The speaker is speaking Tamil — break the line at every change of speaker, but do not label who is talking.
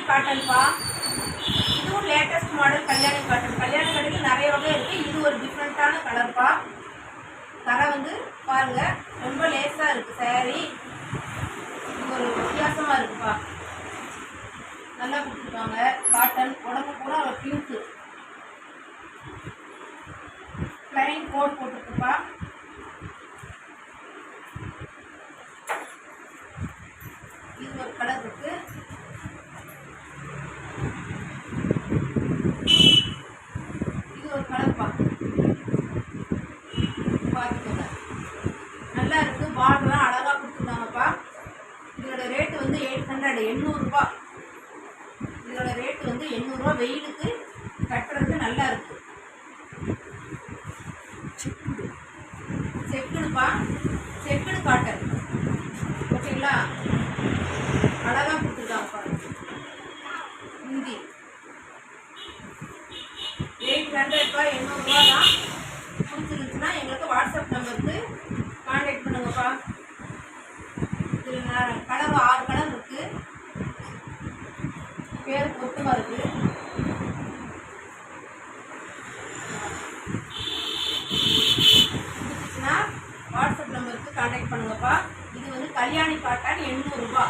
காட்டன்ப்பா. இதுவும் latest model Kalyani cotton. Kalyani காட்டன்ல நிறைய வகை இருக்கு. இது ஒரு டிஃப்ரெண்டான கலர்ப்பா. தரை வந்து பாருங்க, ரொம்ப லேசா இருக்கு saree. இது ஒரு வித்தியாசமா இருக்குப்பா. நல்லா கொடுத்துருக்காங்க. காட்டன், உடம்பு பூரா பிங்க் பிளைன் கோட் போட்டுருக்குப்பா. இது ஒரு கலர் இருக்கு. இது ஒரு கலர்ப்பா. பார்த்துக்கோங்க, நல்லா இருக்கு. பார்டர்லாம் அழகா கொடுத்துருக்காங்கப்பா. இதோட ரேட்டு வந்து 800, 800 ரூபா. இதோட ரேட்டு வந்து 800 ரூபா. வெயிலுக்கு கட்டுறதுக்கு நல்லா இருக்கு. செக்குடுப்பா, செக்குடு காட்டன். ஓகேங்களா, அழகா கொடுத்துருக்காங்கப்பா. ஹிந்தி 800 800 ரூபா தான். பிடிச்சிருந்துச்சுன்னா எங்களுக்கு வாட்ஸ்அப் நம்பருக்கு கான்டாக்ட் பண்ணுங்கப்பா. இதில் கலர் 6 கலர் இருக்கு. பேர் பொருத்தமாக இருக்கு. பிடிச்சிச்சுன்னா வாட்ஸ்அப் நம்பருக்கு கான்டாக்ட் பண்ணுங்கப்பா. இது வந்து கல்யாணி காட்டன் 800 ரூபா.